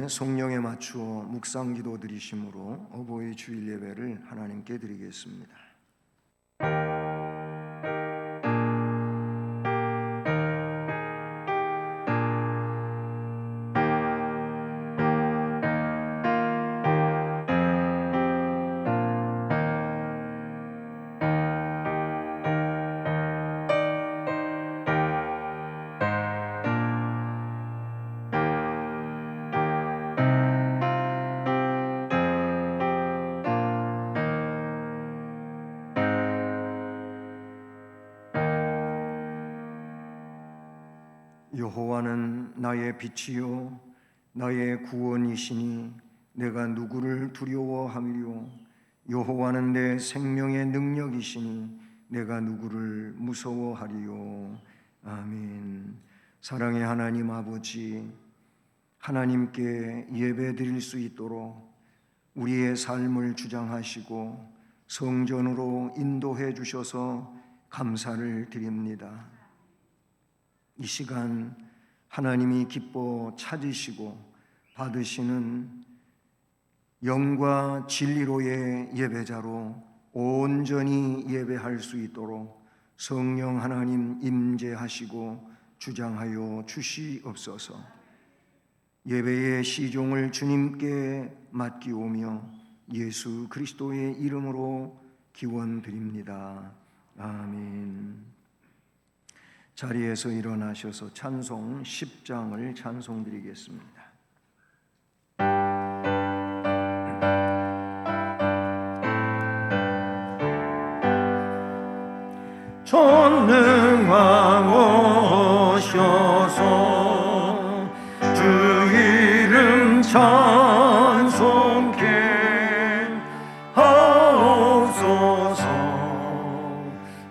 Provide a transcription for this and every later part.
시간에 성령에 맞추어 묵상기도 드리심으로 어버이 주일 예배를 하나님께 드리겠습니다. 여호와는 나의 빛이요 나의 구원이시니 내가 누구를 두려워하리요. 여호와는 내 생명의 능력이시니 내가 누구를 무서워하리요. 아멘. 사랑의 하나님 아버지, 하나님께 예배드릴 수 있도록 우리의 삶을 주장하시고 성전으로 인도해 주셔서 감사를 드립니다. 이 시간 하나님이 기뻐 찾으시고 받으시는 영과 진리로의 예배자로 온전히 예배할 수 있도록 성령 하나님 임재하시고 주장하여 주시옵소서. 예배의 시종을 주님께 맡기오며 예수 그리스도의 이름으로 기원드립니다. 아멘. 자리에서 일어나셔서 찬송 10장을 찬송드리겠습니다. 전능왕 오셔서 주 이름 찬송케 하옵소서.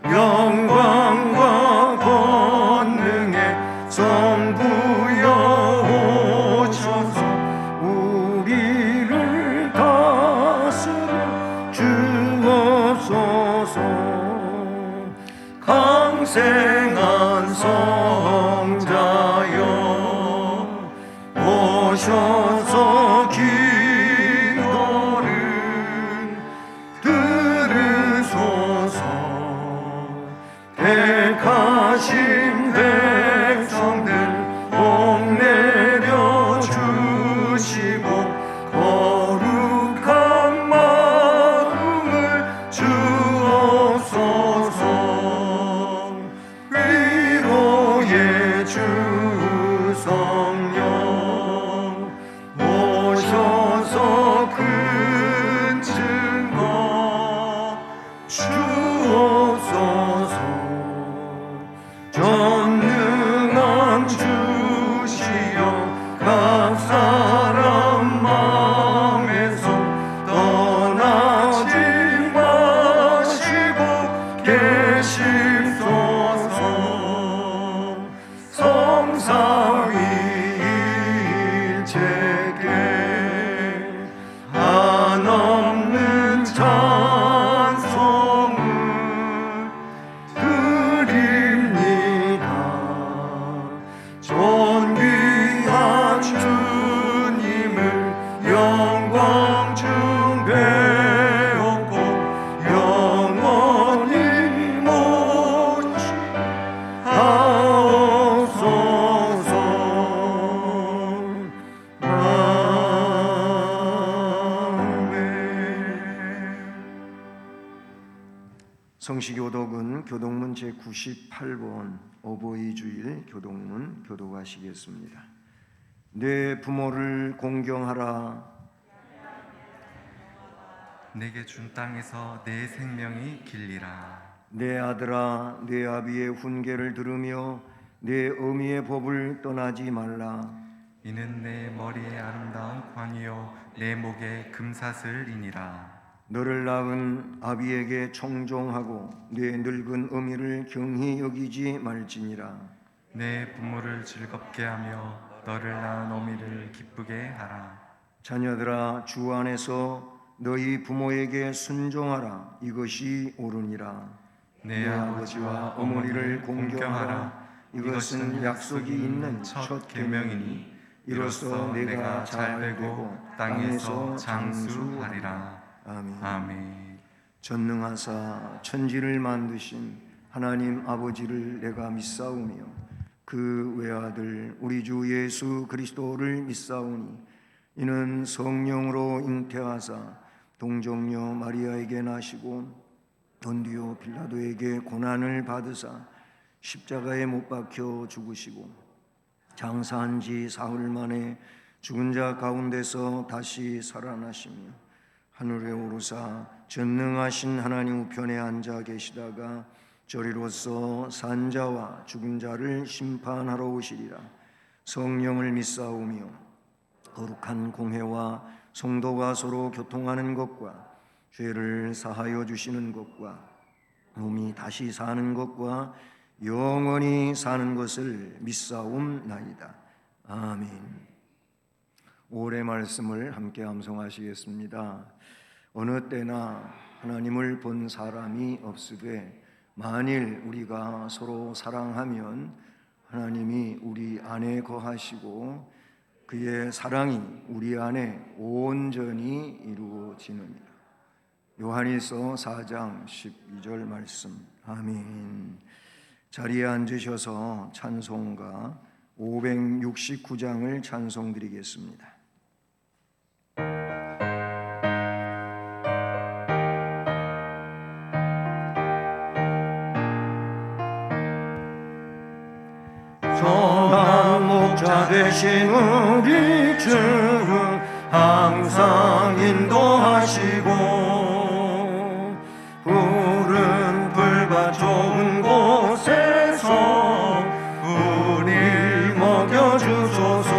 영광과 권능의 성부여 오셔서 우리를 다스려 주옵소서. 강생한 성자여 오셔서 기도를 들으소서. 택하신 백성들 복내려 주시고 거룩한 마음을 주옵소서. 위로의 주 성령 오셔서 큰 증거 주옵소서. 전능한 주시여 각 사람 마음에서 떠나지 마시고 계시소서. 성삼위일체께 한없는 찬송을 드립니다. 존귀한 주님을 영광 중배웠고 영원히 모시하옵소서. 성시교독은 교독문 제98번 어버이 주일 교독문 교독하시겠습니다. 내 부모를 공경하라. 내게 준 땅에서 내 생명이 길리라. 내 아들아, 내 아비의 훈계를 들으며 내 어미의 법을 떠나지 말라. 이는 내 머리에 아름다운 관이요 내 목에 금사슬이니라. 너를 낳은 아비에게 청종하고 내 늙은 어미를 경히 여기지 말지니라. 내 부모를 즐겁게 하며 너를 낳은 어미를 기쁘게 하라. 자녀들아, 주 안에서 너희 부모에게 순종하라. 이것이 옳으니라. 내 아버지와 어머니를 공경하라. 이것은 약속이 있는 첫 계명이니 이로써 내가 잘 되고 땅에서 장수하리라. 아멘. 아멘. 전능하사 천지를 만드신 하나님 아버지를 내가 믿사오며 그 외아들 우리 주 예수 그리스도를 믿사오니 이는 성령으로 잉태하사 동정녀 마리아에게 나시고 본디오 빌라도에게 고난을 받으사 십자가에 못 박혀 죽으시고 장사한 지 사흘 만에 죽은 자 가운데서 다시 살아나시며 하늘에 오르사 전능하신 하나님 우편에 앉아 계시다가 저리로서 산자와 죽은 자를 심판하러 오시리라. 성령을 믿사오며 거룩한 공회와 성도가 서로 교통하는 것과 죄를 사하여 주시는 것과 몸이 다시 사는 것과 영원히 사는 것을 믿사옵나이다. 아멘. 올해 말씀을 함께 암송하시겠습니다. 어느 때나 하나님을 본 사람이 없으되 만일 우리가 서로 사랑하면 하나님이 우리 안에 거하시고 그의 사랑이 우리 안에 온전히 이루어지느니라. 요한일서 4장 12절 말씀. 아멘. 자리에 앉으셔서 찬송가 569장을 찬송드리겠습니다. 선한 목자 되신 우리 주 항상 인도하시고 푸른 풀밭 좋은 곳에서 우리 먹여주소서.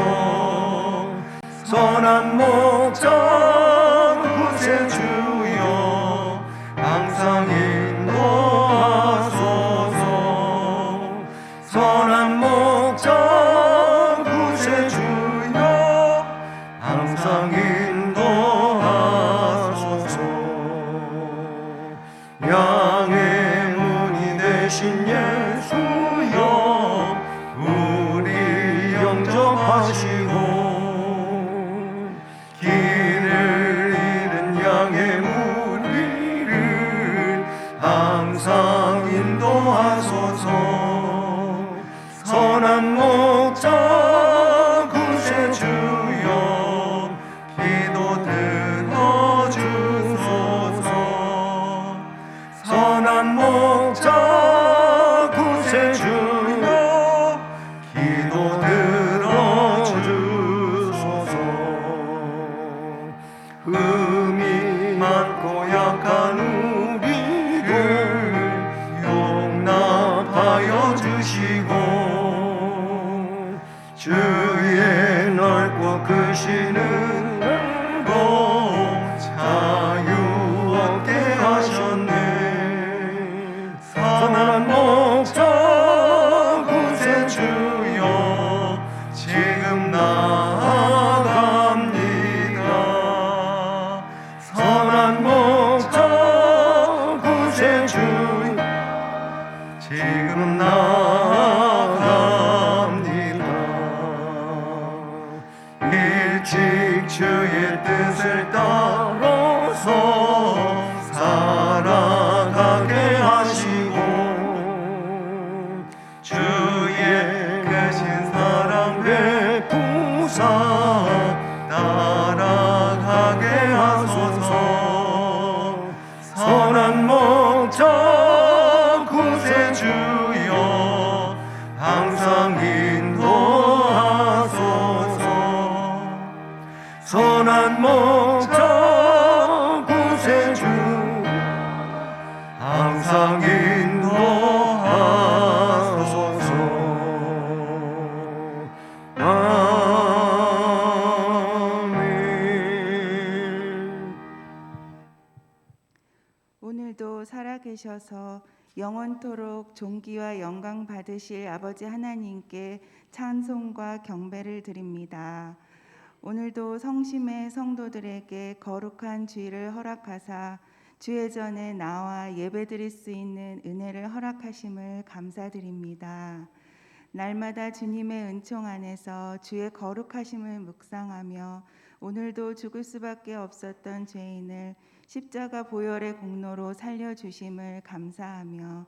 선한 목자 구세주여 항상 인도하소서. 선한 목자 구세주여 항상 인도하소서. 양의 문이 되신 예수여 우리 영접하시고 길을 잃은 양의 무리를 항상 인도하소서. 선한 목자 구세주여 기도 들어주소서. 선한 목자 구세주여 기도 들어주소서. 흠이 많고 약한 우리를 용납하여 주시고 주의 넓고 크신 은혜로 자유 얻게 하셨네. 선한 목자 구세주여 지금 나아갑니다. 선한 목자 구세주여 지금 나아갑니다. 일찍 주의 뜻을 따라서 살아가게 하시고 주의 크신 사랑 베푸사 따라가게 하소서. 선한 목자 구세주여 항상 인도하소서. 선한 목자 구세주여 항상 인도하소서. 아멘. 오늘도 살아계셔서 영원토록 존귀와 영광 받으실 아버지 하나님께 찬송과 경배를 드립니다. 오늘도 성심의 성도들에게 거룩한 주일을 허락하사 주의 전에 나와 예배드릴 수 있는 은혜를 허락하심을 감사드립니다. 날마다 주님의 은총 안에서 주의 거룩하심을 묵상하며 오늘도 죽을 수밖에 없었던 죄인을 십자가 보혈의 공로로 살려주심을 감사하며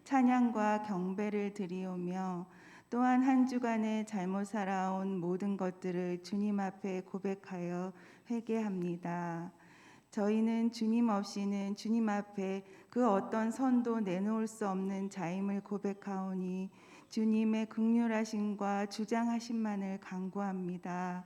찬양과 경배를 드리오며 또한 한 주간에 잘못 살아온 모든 것들을 주님 앞에 고백하여 회개합니다. 저희는 주님 없이는 주님 앞에 그 어떤 선도 내놓을 수 없는 자임을 고백하오니 주님의 긍휼하심과 주장하심만을 간구합니다.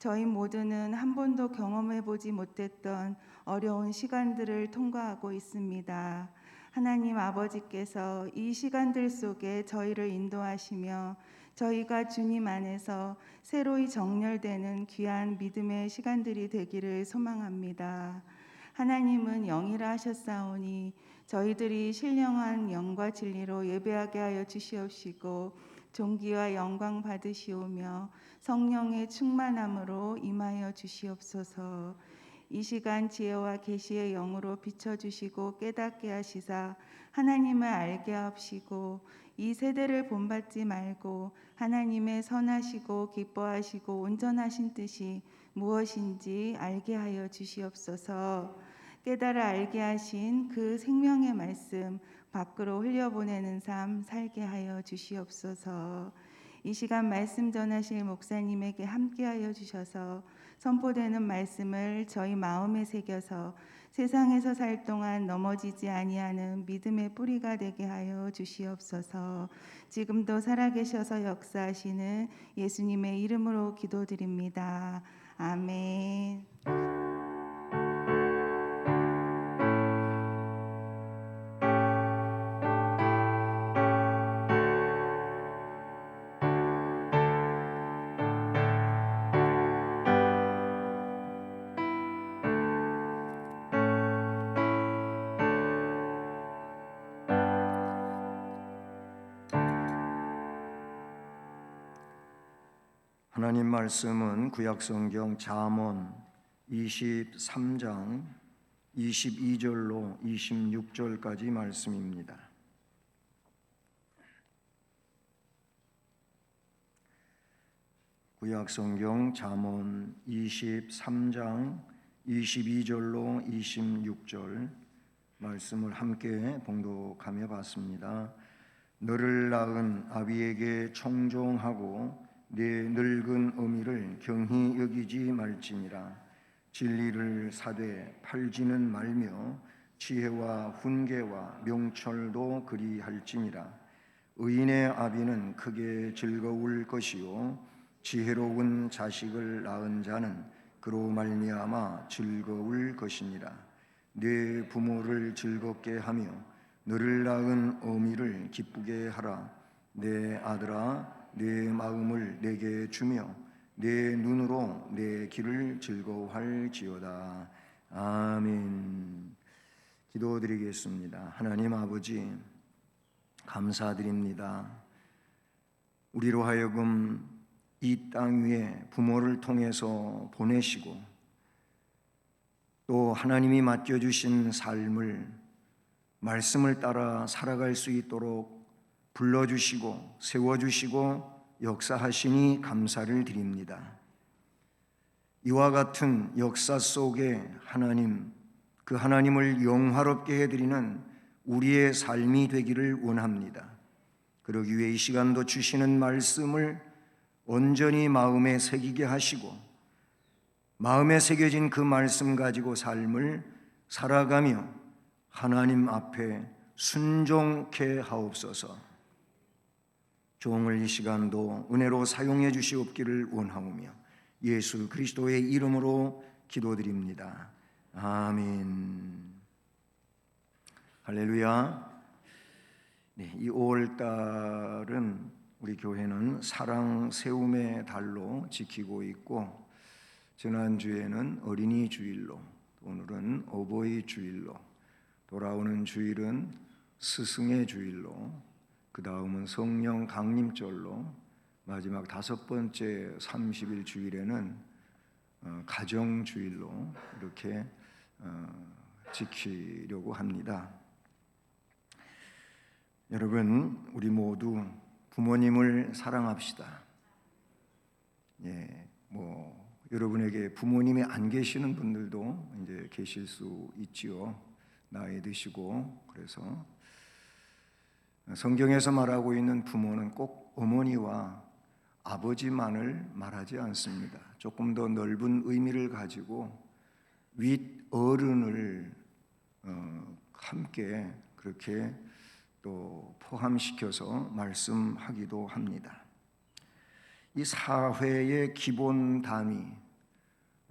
저희 모두는 한 번도 경험해 보지 못했던 어려운 시간들을 통과하고 있습니다. 하나님 아버지께서 이 시간들 속에 저희를 인도하시며 저희가 주님 안에서 새로이 정렬되는 귀한 믿음의 시간들이 되기를 소망합니다. 하나님은 영이라 하셨사오니 저희들이 신령한 영과 진리로 예배하게 하여 주시옵시고 존귀와 영광 받으시오며 성령의 충만함으로 임하여 주시옵소서. 이 시간 지혜와 계시의 영으로 비춰주시고 깨닫게 하시사 하나님을 알게 하시고 이 세대를 본받지 말고 하나님의 선하시고 기뻐하시고 온전하신 뜻이 무엇인지 알게 하여 주시옵소서. 깨달아 알게 하신 그 생명의 말씀 밖으로 흘려보내는 삶 살게 하여 주시옵소서. 이 시간 말씀 전하실 목사님에게 함께하여 주셔서 선포되는 말씀을 저희 마음에 새겨서 세상에서 살 동안 넘어지지 아니하는 믿음의 뿌리가 되게 하여 주시옵소서. 지금도 살아계셔서 역사하시는 예수님의 이름으로 기도드립니다. 아멘. 하나님 말씀은 구약성경 잠언 23장 22절로 26절까지 말씀입니다. 구약성경 잠언 23장 22절로 26절 말씀을 함께 봉독하며 봤습니다. 너를 낳은 아비에게 청종하고 내 늙은 어미를 경히 여기지 말지니라. 진리를 사되 팔지는 말며 지혜와 훈계와 명철도 그리할지니라. 의인의 아비는 크게 즐거울 것이요 지혜로운 자식을 낳은 자는 그로 말미암아 즐거울 것이니라. 내 부모를 즐겁게 하며 너를 낳은 어미를 기쁘게 하라. 내 아들아 내 마음을 내게 주며 내 눈으로 내 길을 즐거워할지어다. 아멘. 기도드리겠습니다. 하나님 아버지 감사드립니다. 우리로 하여금 이 땅 위에 부모를 통해서 보내시고 또 하나님이 맡겨주신 삶을 말씀을 따라 살아갈 수 있도록 불러주시고 세워주시고 역사하시니 감사를 드립니다. 이와 같은 역사 속에 하나님, 그 하나님을 영화롭게 해드리는 우리의 삶이 되기를 원합니다. 그러기 위해 이 시간도 주시는 말씀을 온전히 마음에 새기게 하시고 마음에 새겨진 그 말씀 가지고 삶을 살아가며 하나님 앞에 순종케 하옵소서. 종을 이 시간도 은혜로 사용해 주시옵기를 원하오며 예수 그리스도의 이름으로 기도드립니다. 아멘. 할렐루야. 네, 이 5월달은 우리 교회는 사랑 세움의 달로 지키고 있고 지난주에는 어린이 주일로, 오늘은 어버이 주일로, 돌아오는 주일은 스승의 주일로, 그 다음은 성령 강림절로, 마지막 5번째 30일 주일에는 가정 주일로 이렇게 지키려고 합니다. 여러분, 우리 모두 부모님을 사랑합시다. 여러분에게 부모님이 안 계시는 분들도 이제 계실 수 있지요. 나이 드시고. 그래서 성경에서 말하고 있는 부모는 꼭 어머니와 아버지만을 말하지 않습니다. 조금 더 넓은 의미를 가지고 윗어른을 함께 그렇게 또 포함시켜서 말씀하기도 합니다. 이 사회의 기본 단위,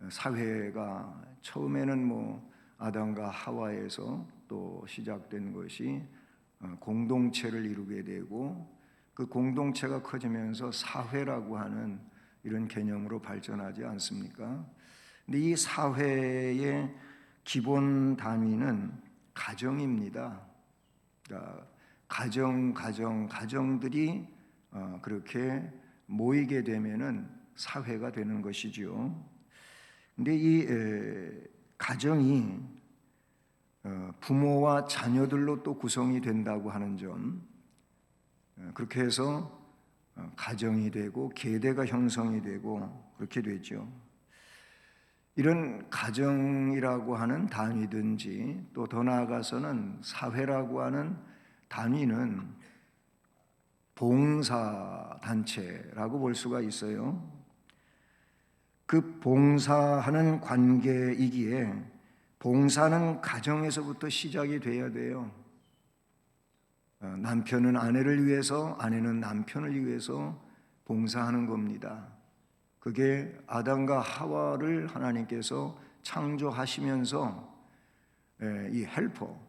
사회가 처음에는 아담과 하와에서 또 시작된 것이 공동체를 이루게 되고, 그 공동체가 커지면서 사회라고 하는 이런 개념으로 발전하지 않습니까? 근데 이 사회의 기본 단위는 가정입니다. 그러니까 가정들이 그렇게 모이게 되면은 사회가 되는 것이죠. 근데 이 가정이 부모와 자녀들로 또 구성이 된다고 하는 점, 그렇게 해서 가정이 되고 계대가 형성이 되고 그렇게 되죠. 이런 가정이라고 하는 단위든지 또 더 나아가서는 사회라고 하는 단위는 봉사단체라고 볼 수가 있어요. 그 봉사하는 관계이기에 봉사는 가정에서부터 시작이 돼야 돼요. 남편은 아내를 위해서, 아내는 남편을 위해서 봉사하는 겁니다. 그게 아담과 하와를 하나님께서 창조하시면서 이 헬퍼,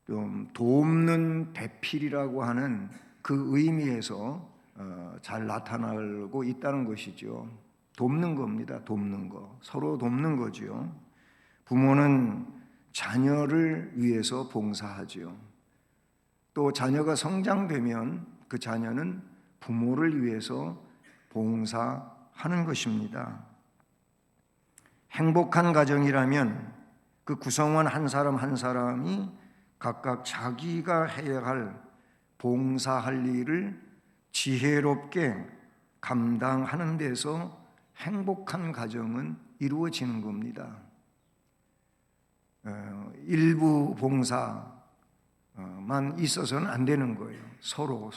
좀 돕는 배필이라고 하는 그 의미에서 잘 나타나고 있다는 것이죠. 돕는 겁니다. 돕는 거, 서로 돕는 거죠. 부모는 자녀를 위해서 봉사하죠. 또 자녀가 성장되면 그 자녀는 부모를 위해서 봉사하는 것입니다. 행복한 가정이라면 그 구성원 한 사람 한 사람이 각각 자기가 해야 할 봉사할 일을 지혜롭게 감당하는 데서 행복한 가정은 이루어지는 겁니다. 일부 봉사만 있어서는 안 되는 거예요. 서로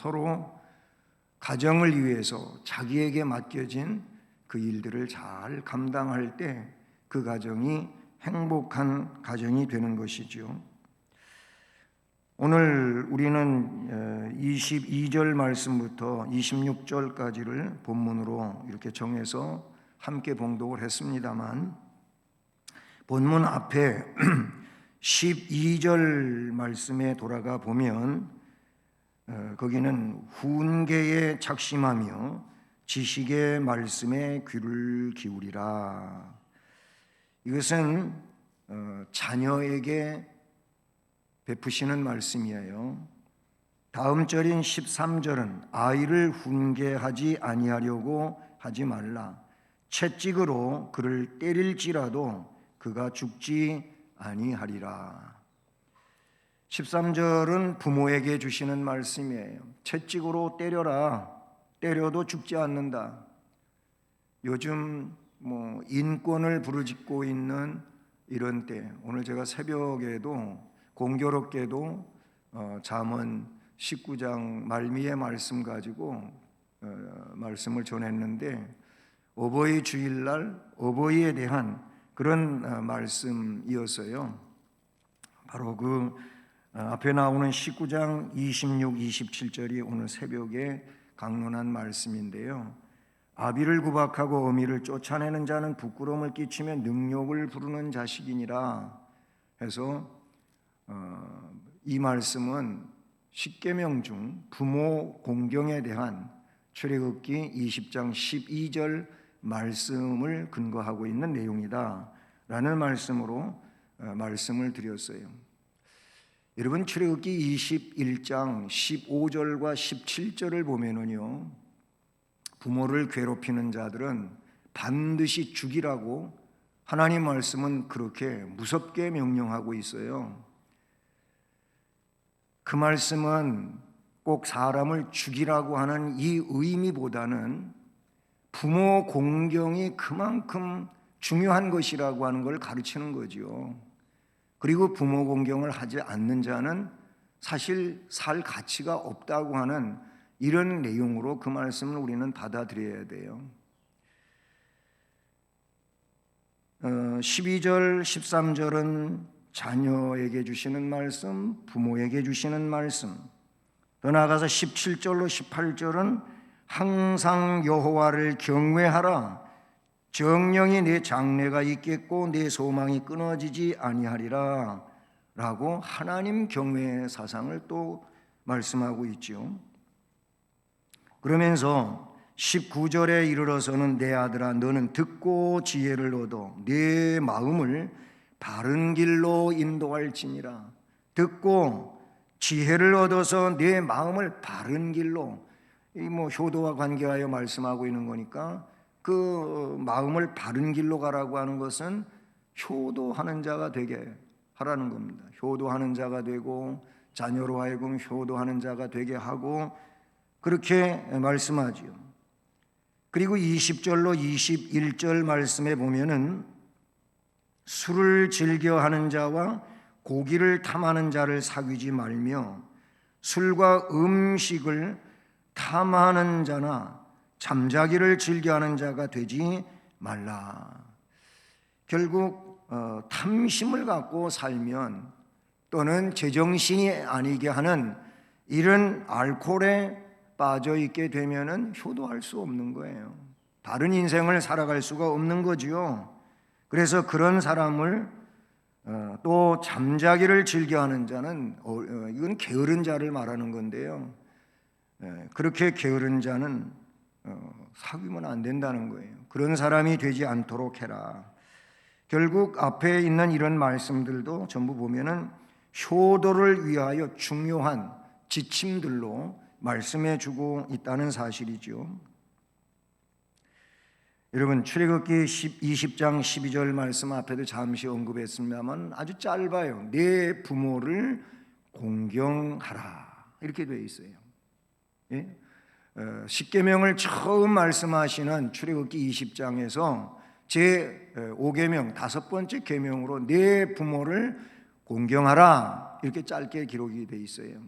가정을 위해서 자기에게 맡겨진 그 일들을 잘 감당할 때 그 가정이 행복한 가정이 되는 것이죠. 오늘 우리는 22절 말씀부터 26절까지를 본문으로 이렇게 정해서 함께 봉독을 했습니다만, 본문 앞에 12절 말씀에 돌아가 보면 거기는 훈계에 작심하며 지식의 말씀에 귀를 기울이라. 이것은 자녀에게 베푸시는 말씀이에요. 다음 절인 13절은 아이를 훈계하지 아니하려고 하지 말라. 채찍으로 그를 때릴지라도 그가 죽지 아니하리라. 13절은 부모에게 주시는 말씀이에요. 채찍으로 때려라. 때려도 죽지 않는다. 요즘 인권을 부르짖고 있는 이런 때, 오늘 제가 새벽에도 공교롭게도 잠언 19장 말미의 말씀 가지고 말씀을 전했는데, 어버이 주일날 어버이에 대한 그런 말씀이었어요. 바로 그 앞에 나오는 19장 26, 27절이 오늘 새벽에 강론한 말씀인데요. 아비를 구박하고 어미를 쫓아내는 자는 부끄러움을 끼치며 능욕을 부르는 자식이니라 해서 이 말씀은 십계명 중 부모 공경에 대한 출애굽기 20장 12절 말씀을 근거하고 있는 내용이다 라는 말씀으로 말씀을 드렸어요. 여러분, 출애굽기 21장 15절과 17절을 보면은요, 부모를 괴롭히는 자들은 반드시 죽이라고 하나님 말씀은 그렇게 무섭게 명령하고 있어요. 그 말씀은 꼭 사람을 죽이라고 하는 이 의미보다는 부모 공경이 그만큼 중요한 것이라고 하는 걸 가르치는 거지요. 그리고 부모 공경을 하지 않는 자는 사실 살 가치가 없다고 하는 이런 내용으로 그 말씀을 우리는 받아들여야 돼요. 12절, 13절은 자녀에게 주시는 말씀, 부모에게 주시는 말씀. 더 나아가서 17절로 18절은 항상 여호와를 경외하라. 정령이 내 장래가 있겠고 내 소망이 끊어지지 아니하리라 라고 하나님 경외의 사상을 또 말씀하고 있죠. 그러면서 19절에 이르러서는 내 아들아 너는 듣고 지혜를 얻어 내 마음을 바른 길로 인도할지니라. 듣고 지혜를 얻어서 내 마음을 바른 길로, 이 효도와 관계하여 말씀하고 있는 거니까 그 마음을 바른 길로 가라고 하는 것은 효도하는 자가 되게 하라는 겁니다. 효도하는 자가 되고 자녀로 하여금 효도하는 자가 되게 하고 그렇게 말씀하지요. 그리고 20절로 21절 말씀에 보면은 술을 즐겨하는 자와 고기를 탐하는 자를 사귀지 말며 술과 음식을 탐하는 자나 잠자기를 즐겨하는 자가 되지 말라. 결국 탐심을 갖고 살면 또는 제정신이 아니게 하는 이런 알코올에 빠져 있게 되면은 효도할 수 없는 거예요. 다른 인생을 살아갈 수가 없는 거지요. 그래서 그런 사람을 또 잠자기를 즐겨하는 자는 이건 게으른 자를 말하는 건데요. 그렇게 게으른 자는 사귀면 안 된다는 거예요. 그런 사람이 되지 않도록 해라. 결국 앞에 있는 이런 말씀들도 전부 보면은 효도를 위하여 중요한 지침들로 말씀해 주고 있다는 사실이죠. 여러분 출애굽기 20장 12절 말씀 앞에도 잠시 언급했습니다만 아주 짧아요. 내 부모를 공경하라 이렇게 되어 있어요. 예? 십계명을 처음 말씀하시는 출애굽기 20장에서 제 5계명 다섯 번째 계명으로 내 부모를 공경하라 이렇게 짧게 기록이 되어 있어요.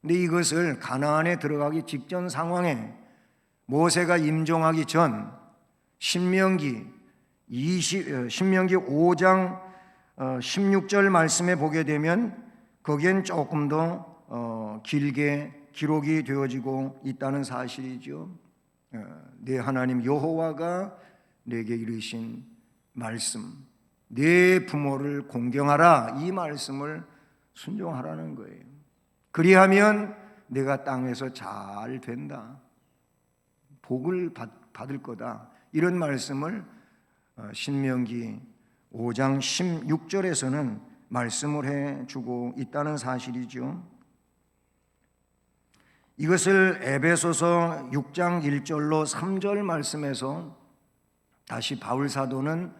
근데 이것을 가나안에 들어가기 직전 상황에 모세가 임종하기 전 신명기 5장 16절 말씀에 보게 되면 거기엔 조금 더 길게 기록이 되어지고 있다는 사실이죠. 내 하나님 여호와가 내게 이르신 말씀, 내 부모를 공경하라 이 말씀을 순종하라는 거예요. 그리하면 내가 땅에서 잘 된다, 복을 받을 거다 이런 말씀을 신명기 5장 16절에서는 말씀을 해주고 있다는 사실이죠. 이것을 에베소서 6장 1절로 3절 말씀에서 다시 바울 사도는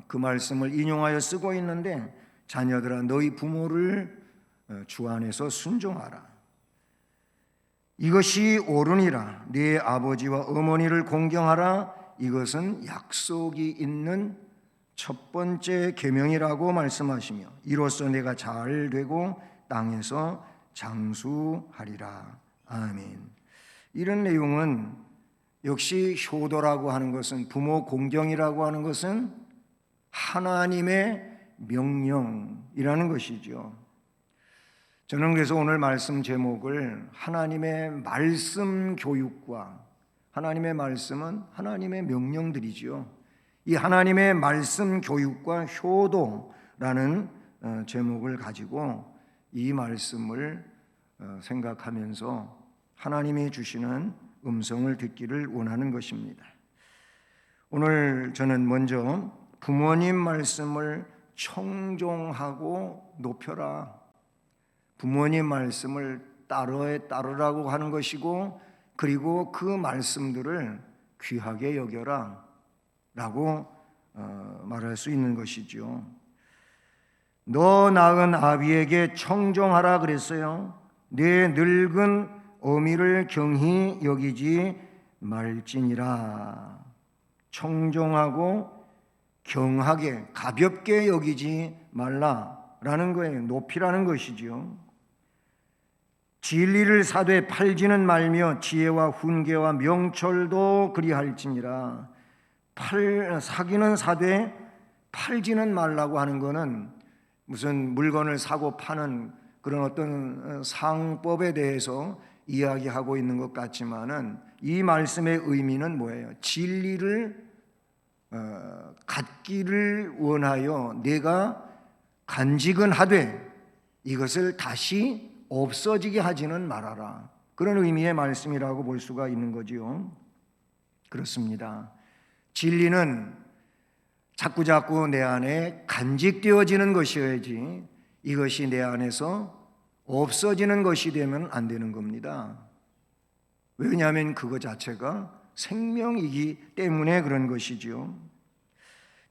그 말씀을 인용하여 쓰고 있는데 자녀들아 너희 부모를 주 안에서 순종하라. 이것이 옳으니라. 네 아버지와 어머니를 공경하라. 이것은 약속이 있는 첫 번째 계명이라고 말씀하시며 이로써 내가 잘 되고 땅에서 장수하리라. 아멘. 이런 내용은 역시 효도라고 하는 것은, 부모 공경이라고 하는 것은 하나님의 명령이라는 것이죠. 저는 그래서 오늘 말씀 제목을 하나님의 말씀 교육과, 하나님의 말씀은 하나님의 명령들이죠. 이 하나님의 말씀 교육과 효도라는 제목을 가지고 이 말씀을 생각하면서 하나님이 주시는 음성을 듣기를 원하는 것입니다. 오늘 저는 먼저 부모님 말씀을 청종하고 높여라, 부모님 말씀을 따르라고 하는 것이고, 그리고 그 말씀들을 귀하게 여겨라 라고 말할 수 있는 것이죠. 너 낳은 아비에게 청종하라 그랬어요. 내 늙은 어미를 경히 여기지 말지니라. 청종하고 경하게 가볍게 여기지 말라라는 거예요. 높이라는 것이죠. 진리를 사되 팔지는 말며 지혜와 훈계와 명철도 그리할지니라. 사기는 사되 팔지는 말라고 하는 것은 무슨 물건을 사고 파는 그런 어떤 상법에 대해서 이야기하고 있는 것 같지만은 이 말씀의 의미는 뭐예요? 진리를 갖기를 원하여 내가 간직은 하되 이것을 다시 없어지게 하지는 말아라. 그런 의미의 말씀이라고 볼 수가 있는 거지요. 그렇습니다. 진리는 자꾸자꾸 내 안에 간직되어지는 것이어야지 이것이 내 안에서 없어지는 것이 되면 안 되는 겁니다. 왜냐하면 그거 자체가 생명이기 때문에 그런 것이지요.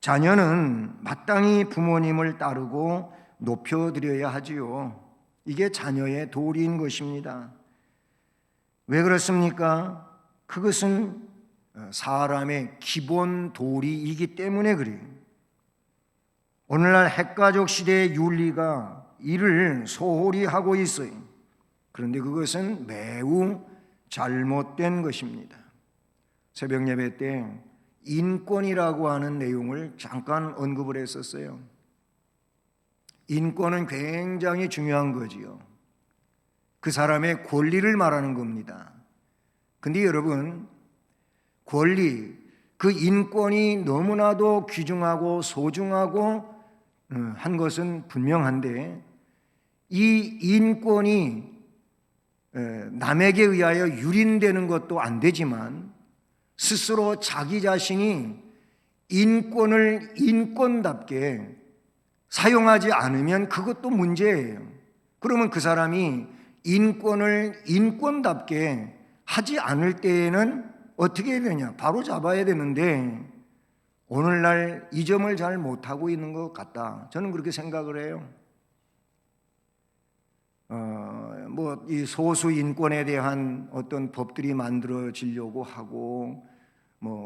자녀는 마땅히 부모님을 따르고 높여드려야 하지요. 이게 자녀의 도리인 것입니다. 왜 그렇습니까? 그것은 사람의 기본 도리이기 때문에 그래요. 오늘날 핵가족 시대의 윤리가 이를 소홀히 하고 있어요. 그런데 그것은 매우 잘못된 것입니다. 새벽 예배 때 인권이라고 하는 내용을 잠깐 언급을 했었어요. 인권은 굉장히 중요한 거지요. 그 사람의 권리를 말하는 겁니다. 근데 여러분, 권리, 그 인권이 너무나도 귀중하고 소중하고 한 것은 분명한데 이 인권이 남에게 의하여 유린되는 것도 안 되지만 스스로 자기 자신이 인권을 인권답게 사용하지 않으면 그것도 문제예요. 그러면 그 사람이 인권을 인권답게 하지 않을 때에는 어떻게 해야 되냐? 바로 잡아야 되는데 오늘날 이 점을 잘 못하고 있는 것 같다. 저는 그렇게 생각을 해요. 이 소수 인권에 대한 어떤 법들이 만들어지려고 하고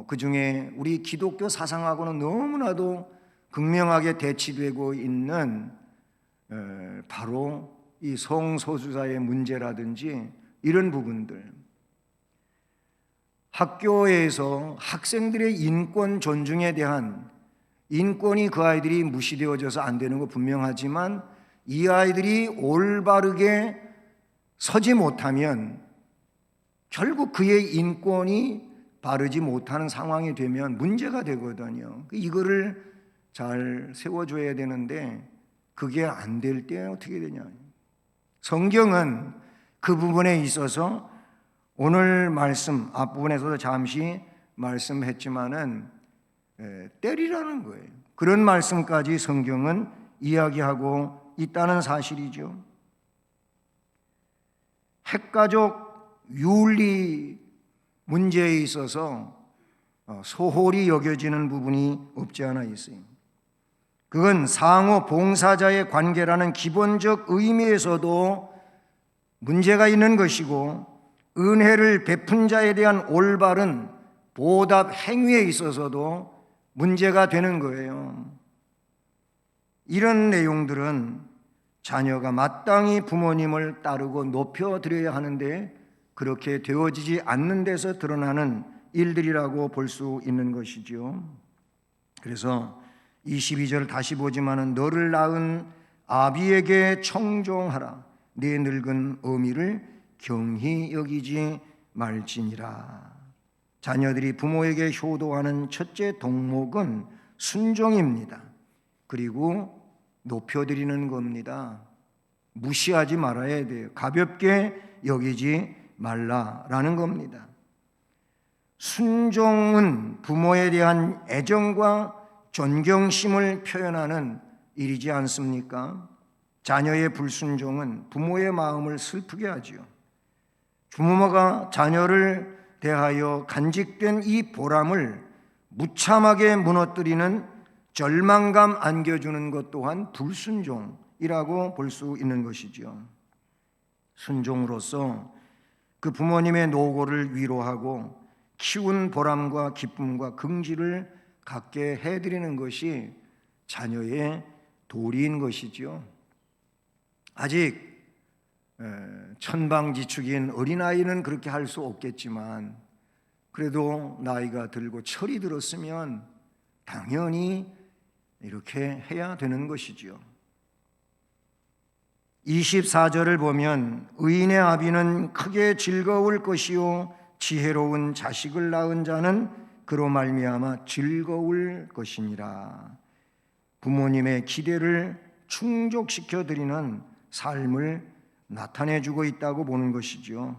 그 중에 우리 기독교 사상하고는 너무나도 극명하게 대치되고 있는 바로 이 성소수자의 문제라든지 이런 부분들. 학교에서 학생들의 인권 존중에 대한 인권이 그 아이들이 무시되어져서 안 되는 거 분명하지만 이 아이들이 올바르게 서지 못하면 결국 그의 인권이 바르지 못하는 상황이 되면 문제가 되거든요. 이거를 잘 세워줘야 되는데 그게 안 될 때 어떻게 되냐. 성경은 그 부분에 있어서 오늘 말씀 앞부분에서도 잠시 말씀했지만은 때리라는 거예요. 그런 말씀까지 성경은 이야기하고 있다는 사실이죠. 핵가족 윤리 문제에 있어서 소홀히 여겨지는 부분이 없지 않아 있어요. 그건 상호 봉사자의 관계라는 기본적 의미에서도 문제가 있는 것이고 은혜를 베푼 자에 대한 올바른 보답 행위에 있어서도 문제가 되는 거예요. 이런 내용들은 자녀가 마땅히 부모님을 따르고 높여드려야 하는데 그렇게 되어지지 않는 데서 드러나는 일들이라고 볼 수 있는 것이죠. 그래서 22절 다시 보지만은 너를 낳은 아비에게 청종하라. 네 늙은 어미를 경히 여기지 말지니라. 자녀들이 부모에게 효도하는 첫째 덕목은 순종입니다. 그리고 높여드리는 겁니다. 무시하지 말아야 돼요. 가볍게 여기지 말라라는 겁니다. 순종은 부모에 대한 애정과 존경심을 표현하는 일이지 않습니까? 자녀의 불순종은 부모의 마음을 슬프게 하지요. 부모가 자녀를 대하여 간직된 이 보람을 무참하게 무너뜨리는 절망감 안겨주는 것 또한 불순종이라고 볼 수 있는 것이죠. 순종으로서 그 부모님의 노고를 위로하고 키운 보람과 기쁨과 긍지를 갖게 해드리는 것이 자녀의 도리인 것이지요. 아직 천방지축인 어린아이는 그렇게 할 수 없겠지만 그래도 나이가 들고 철이 들었으면 당연히 이렇게 해야 되는 것이지요. 24절을 보면 의인의 아비는 크게 즐거울 것이요 지혜로운 자식을 낳은 자는 그로 말미암아 즐거울 것이니라. 부모님의 기대를 충족시켜 드리는 삶을 나타내주고 있다고 보는 것이죠.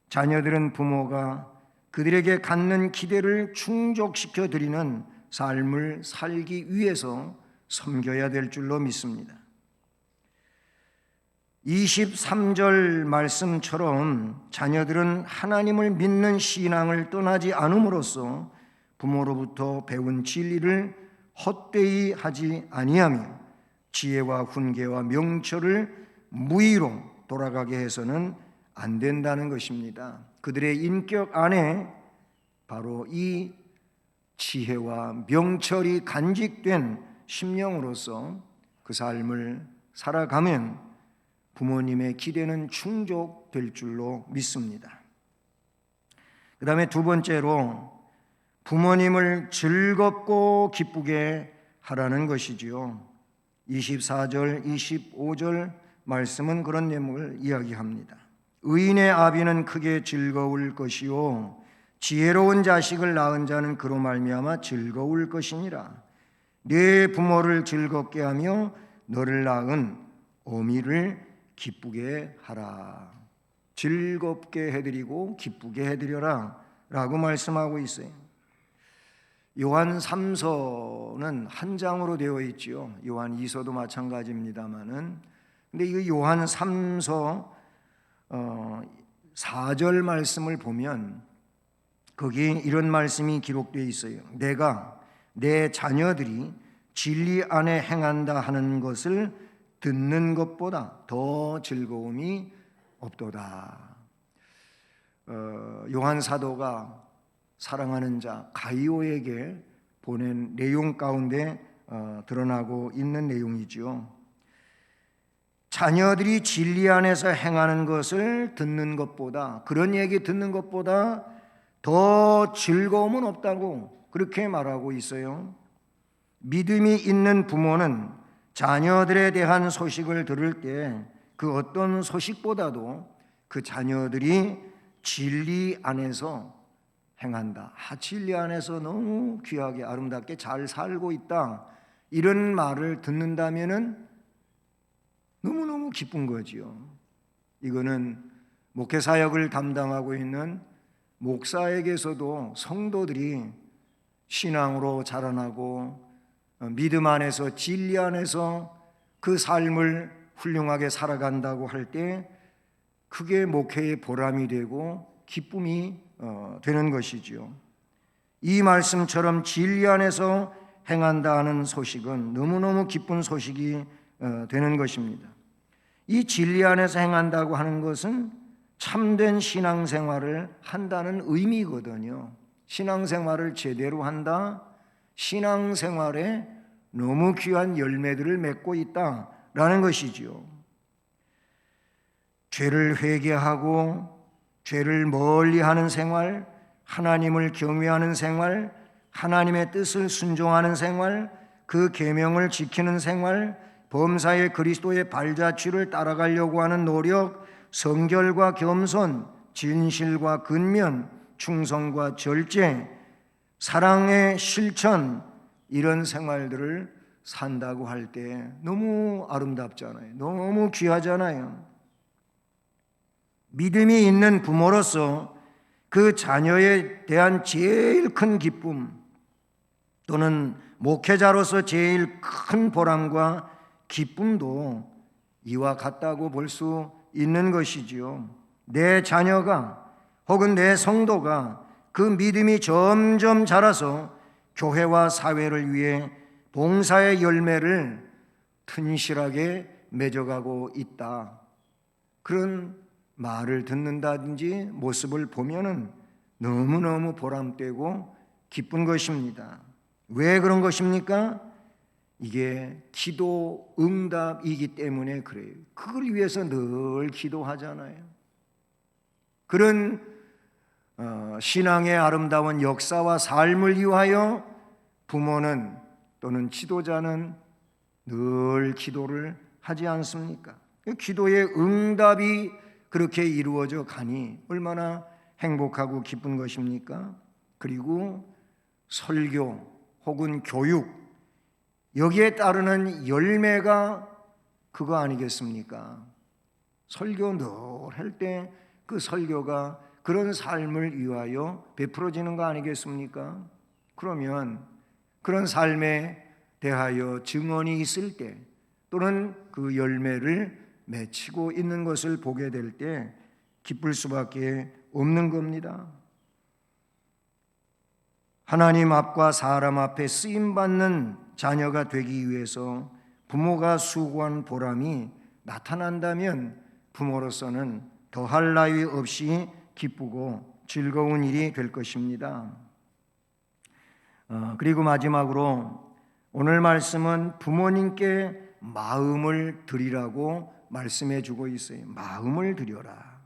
자녀들은 부모가 그들에게 갖는 기대를 충족시켜 드리는 삶을 살기 위해서 섬겨야 될 줄로 믿습니다. 23절 말씀처럼 자녀들은 하나님을 믿는 신앙을 떠나지 않음으로써 부모로부터 배운 진리를 헛되이 하지 아니하며 지혜와 훈계와 명철을 무의로 돌아가게 해서는 안 된다는 것입니다. 그들의 인격 안에 바로 이 지혜와 명철이 간직된 심령으로서 그 삶을 살아가면 부모님의 기대는 충족될 줄로 믿습니다. 그 다음에 두 번째로 부모님을 즐겁고 기쁘게 하라는 것이지요. 24절, 25절 말씀은 그런 내용을 이야기합니다. 의인의 아비는 크게 즐거울 것이요 지혜로운 자식을 낳은 자는 그로 말미암아 즐거울 것이니라. 네 부모를 즐겁게 하며 너를 낳은 어미를 기쁘게 하라. 즐겁게 해드리고 기쁘게 해드려라 라고 말씀하고 있어요. 요한 3서는 한 장으로 되어 있지요. 요한 2서도 마찬가지입니다만은, 근데 이 요한 3서 4절 말씀을 보면 거기에 이런 말씀이 기록되어 있어요. 내가 내 자녀들이 진리 안에 행한다 하는 것을 듣는 것보다 더 즐거움이 없도다. 요한 사도가 사랑하는 자 가이오에게 보낸 내용 가운데 드러나고 있는 내용이지요. 자녀들이 진리 안에서 행하는 것을 듣는 것보다, 그런 얘기 듣는 것보다 더 즐거움은 없다고 그렇게 말하고 있어요. 믿음이 있는 부모는 자녀들에 대한 소식을 들을 때 그 어떤 소식보다도 그 자녀들이 진리 안에서 행한다. 진리 안에서 너무 귀하게 아름답게 잘 살고 있다. 이런 말을 듣는다면은 너무너무 기쁜 거지요. 이거는 목회 사역을 담당하고 있는 목사에게서도 성도들이 신앙으로 자라나고 믿음 안에서 진리 안에서 그 삶을 훌륭하게 살아간다고 할 때 그게 목회의 보람이 되고 기쁨이 되는 것이지요. 이 말씀처럼 진리 안에서 행한다 하는 소식은 너무너무 기쁜 소식이 되는 것입니다. 이 진리 안에서 행한다고 하는 것은 참된 신앙생활을 한다는 의미거든요. 신앙생활을 제대로 한다, 신앙생활에 너무 귀한 열매들을 맺고 있다라는 것이지요. 죄를 회개하고 죄를 멀리하는 생활, 하나님을 경외하는 생활, 하나님의 뜻을 순종하는 생활, 그 계명을 지키는 생활, 범사의 그리스도의 발자취를 따라가려고 하는 노력, 성결과 겸손, 진실과 근면, 충성과 절제, 사랑의 실천, 이런 생활들을 산다고 할 때 너무 아름답잖아요. 너무 귀하잖아요. 믿음이 있는 부모로서 그 자녀에 대한 제일 큰 기쁨, 또는 목회자로서 제일 큰 보람과 기쁨도 이와 같다고 볼 수 있는 것이지요. 내 자녀가 혹은 내 성도가 그 믿음이 점점 자라서 교회와 사회를 위해 봉사의 열매를 튼실하게 맺어가고 있다. 그런 말을 듣는다든지 모습을 보면은 너무너무 보람되고 기쁜 것입니다. 왜 그런 것입니까? 이게 기도 응답이기 때문에 그래요. 그걸 위해서 늘 기도하잖아요. 그런 신앙의 아름다운 역사와 삶을 위하여 부모는 또는 지도자는 늘 기도를 하지 않습니까? 기도의 응답이 그렇게 이루어져 가니 얼마나 행복하고 기쁜 것입니까? 그리고 설교 혹은 교육, 여기에 따르는 열매가 그거 아니겠습니까? 설교 늘 할 때 그 설교가 그런 삶을 위하여 베풀어지는 거 아니겠습니까? 그러면 그런 삶에 대하여 증언이 있을 때 또는 그 열매를 맺히고 있는 것을 보게 될 때 기쁠 수밖에 없는 겁니다. 하나님 앞과 사람 앞에 쓰임받는 자녀가 되기 위해서 부모가 수고한 보람이 나타난다면 부모로서는 더할 나위 없이 기쁘고 즐거운 일이 될 것입니다. 그리고 마지막으로 오늘 말씀은 부모님께 마음을 드리라고 말씀해 주고 있어요. 마음을 드려라.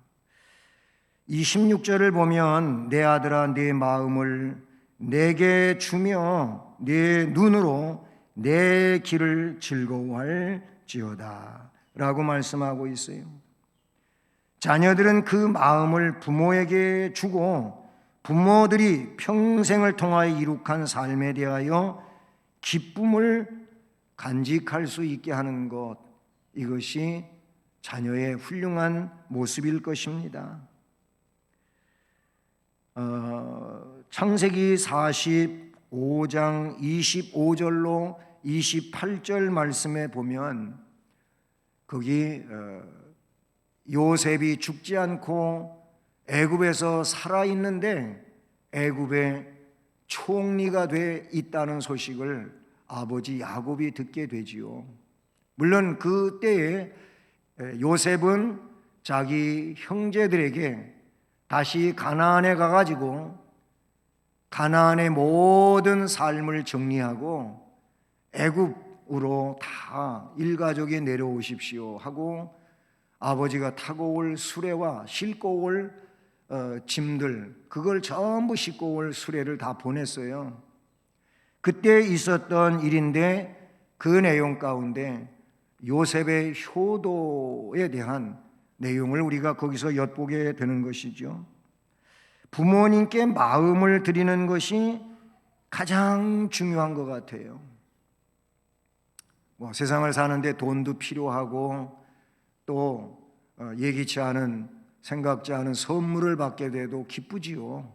26절을 보면 내 아들아 내 마음을 내게 주며 내 눈으로 내 길을 즐거워할지어다 라고 말씀하고 있어요. 자녀들은 그 마음을 부모에게 주고 부모들이 평생을 통하여 이룩한 삶에 대하여 기쁨을 간직할 수 있게 하는 것, 이것이 자녀의 훌륭한 모습일 것입니다. 창세기 45장 25절로 28절 말씀에 보면 거기 요셉이 죽지 않고 애굽에서 살아있는데 애굽의 총리가 돼 있다는 소식을 아버지 야곱이 듣게 되지요. 물론 그때에 요셉은 자기 형제들에게 다시 가나안에 가가지고 가나안의 모든 삶을 정리하고 애굽으로 다 일가족이 내려오십시오 하고 아버지가 타고 올 수레와 싣고 올 짐들, 그걸 전부 싣고 올 수레를 다 보냈어요. 그때 있었던 일인데 그 내용 가운데 요셉의 효도에 대한 내용을 우리가 거기서 엿보게 되는 것이죠. 부모님께 마음을 드리는 것이 가장 중요한 것 같아요. 세상을 사는데 돈도 필요하고 또 예기치 않은 생각지 않은 선물을 받게 돼도 기쁘지요.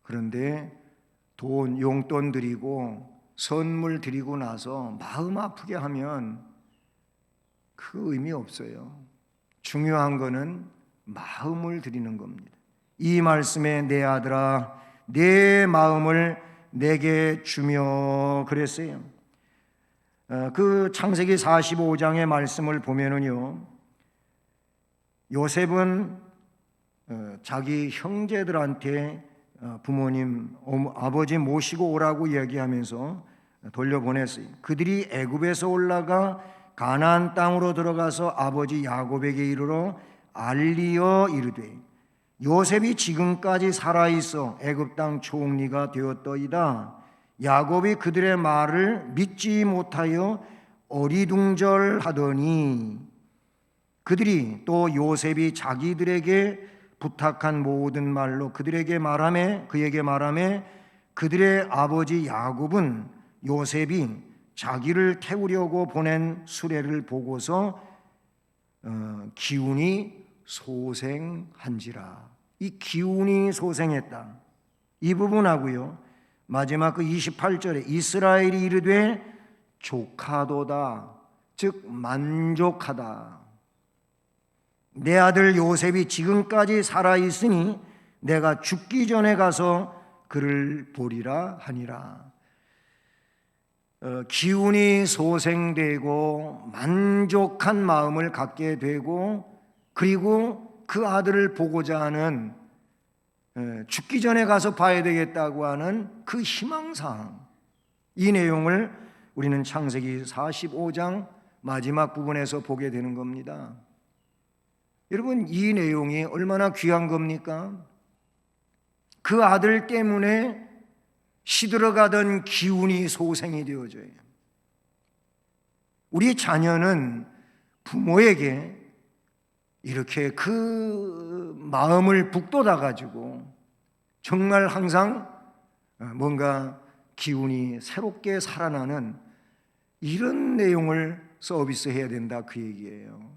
그런데 돈, 용돈 드리고 선물 드리고 나서 마음 아프게 하면 그 의미 없어요. 중요한 거는 마음을 드리는 겁니다. 이 말씀에 내 아들아 내 마음을 내게 주며 그랬어요. 그 창세기 45장의 말씀을 보면은요, 요셉은 자기 형제들한테 부모님, 아버지 모시고 오라고 이야기하면서 돌려보냈어요. 그들이 애굽에서 올라가 가나안 땅으로 들어가서 아버지 야곱에게 이르러 알리어 이르되 요셉이 지금까지 살아있어 애굽 땅 총리가 되었더이다. 야곱이 그들의 말을 믿지 못하여 어리둥절하더니 그들이 또 요셉이 자기들에게 부탁한 모든 말로 그에게 말하매 그들의 아버지 야곱은 요셉이 자기를 태우려고 보낸 수레를 보고서 기운이 소생한지라. 이 기운이 소생했다, 이 부분하고요, 마지막 그 28절에 이스라엘이 이르되 족하도다, 즉 만족하다. 내 아들 요셉이 지금까지 살아있으니 내가 죽기 전에 가서 그를 보리라 하니라. 기운이 소생되고 만족한 마음을 갖게 되고 그리고 그 아들을 보고자 하는, 죽기 전에 가서 봐야 되겠다고 하는 그 희망사항, 이 내용을 우리는 창세기 45장 마지막 부분에서 보게 되는 겁니다. 여러분, 이 내용이 얼마나 귀한 겁니까? 그 아들 때문에 시들어가던 기운이 소생이 되어져요. 우리 자녀는 부모에게 이렇게 그 마음을 북돋아 가지고 정말 항상 뭔가 기운이 새롭게 살아나는 이런 내용을 서비스해야 된다, 그 얘기예요.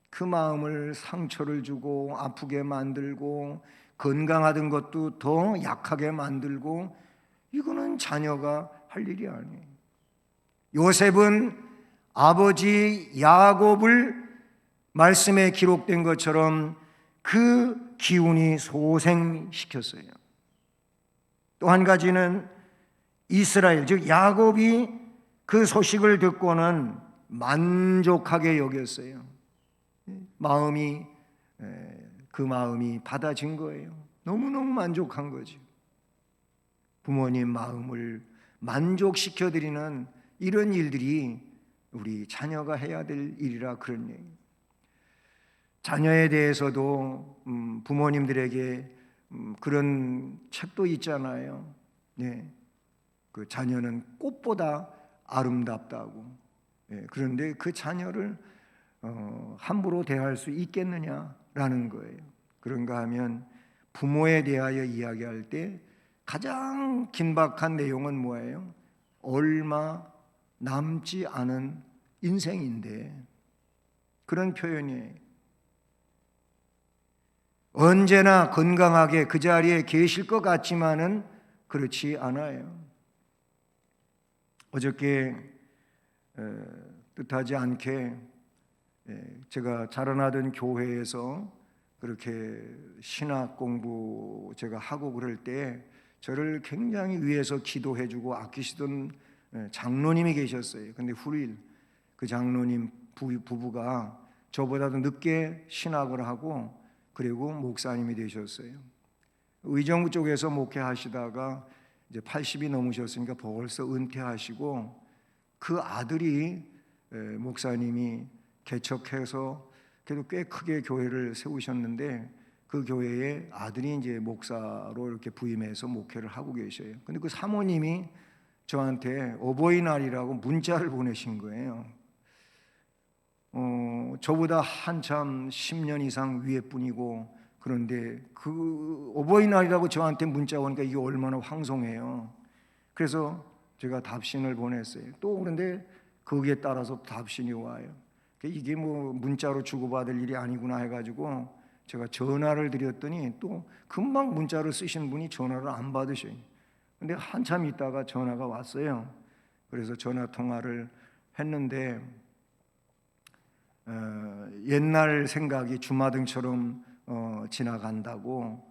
그 마음을 상처를 주고 아프게 만들고 건강하던 것도 더 약하게 만들고, 이거는 자녀가 할 일이 아니에요. 요셉은 아버지 야곱을 말씀에 기록된 것처럼 그 기운이 소생시켰어요. 또 한 가지는 이스라엘, 즉 야곱이 그 소식을 듣고는 만족하게 여겼어요. 그 마음이 받아진 거예요. 너무너무 만족한 거죠. 부모님 마음을 만족시켜드리는 이런 일들이 우리 자녀가 해야 될 일이라 그런 얘기예요. 자녀에 대해서도 부모님들에게 그런 책도 있잖아요. 네. 그 자녀는 꽃보다 아름답다고. 네. 그런데 그 자녀를 함부로 대할 수 있겠느냐라는 거예요. 그런가 하면 부모에 대하여 이야기할 때 가장 긴박한 내용은 뭐예요? 얼마 남지 않은 인생인데, 그런 표현이에요. 언제나 건강하게 그 자리에 계실 것 같지만은 그렇지 않아요. 어저께 뜻하지 않게 제가 자라나던 교회에서 그렇게 신학 공부 제가 하고 그럴 때 저를 굉장히 위해서 기도해주고 아끼시던 장로님이 계셨어요. 근데 후일 그 장로님 부부가 저보다도 늦게 신학을 하고 그리고 목사님이 되셨어요. 의정부 쪽에서 목회하시다가 이제 80이 넘으셨으니까 벌써 은퇴하시고, 그 아들이 목사님이 개척해서 그래도 꽤 크게 교회를 세우셨는데, 그 교회에 아들이 이제 목사로 이렇게 부임해서 목회를 하고 계셔요. 근데 그 사모님이 저한테 어버이날이라고 문자를 보내신 거예요. 저보다 한참 10년 이상 위에 분이고, 그런데 그 어버이날이라고 저한테 문자 오니까 이게 얼마나 황송해요. 그래서 제가 답신을 보냈어요. 또 그런데 거기에 따라서 답신이 와요. 이게 뭐 문자로 주고받을 일이 아니구나 해가지고 제가 전화를 드렸더니 또 금방 문자를 쓰신 분이 전화를 안 받으셔요. 근데 한참 있다가 전화가 왔어요. 그래서 전화 통화를 했는데 옛날 생각이 주마등처럼 지나간다고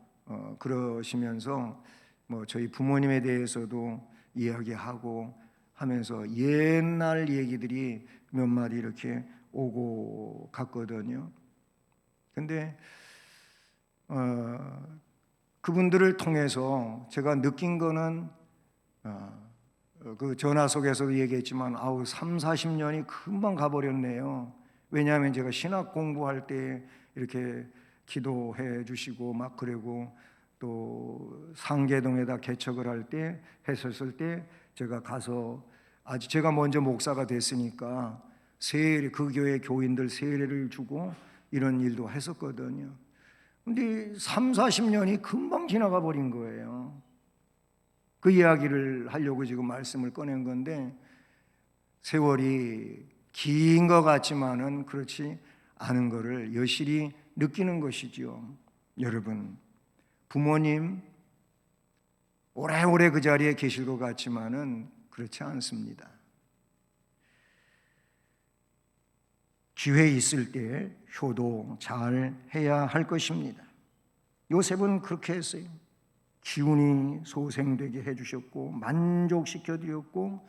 그러시면서 뭐 저희 부모님에 대해서도 이야기하고 하면서 옛날 얘기들이 몇 마디 이렇게 오고 갔거든요. 근데 그분들을 통해서 제가 느낀 거는 그 전화 속에서도 얘기했지만 3, 40년이 금방 가버렸네요. 왜냐하면 제가 신학 공부할 때 이렇게 기도해 주시고 막 그러고, 또 상계동에다 개척을 할 때 했었을 때 제가 가서 아직 제가 먼저 목사가 됐으니까 세례, 그 교회 교인들 세례를 주고 이런 일도 했었거든요. 근데 3, 40년이 금방 지나가 버린 거예요. 그 이야기를 하려고 지금 말씀을 꺼낸 건데, 세월이 긴 것 같지만은 그렇지 않은 것을 여실히 느끼는 것이죠. 여러분, 부모님 오래오래 그 자리에 계실 것 같지만은 그렇지 않습니다. 기회 있을 때 효도 잘 해야 할 것입니다. 요셉은 그렇게 했어요. 기운이 소생되게 해주셨고 만족시켜 드렸고,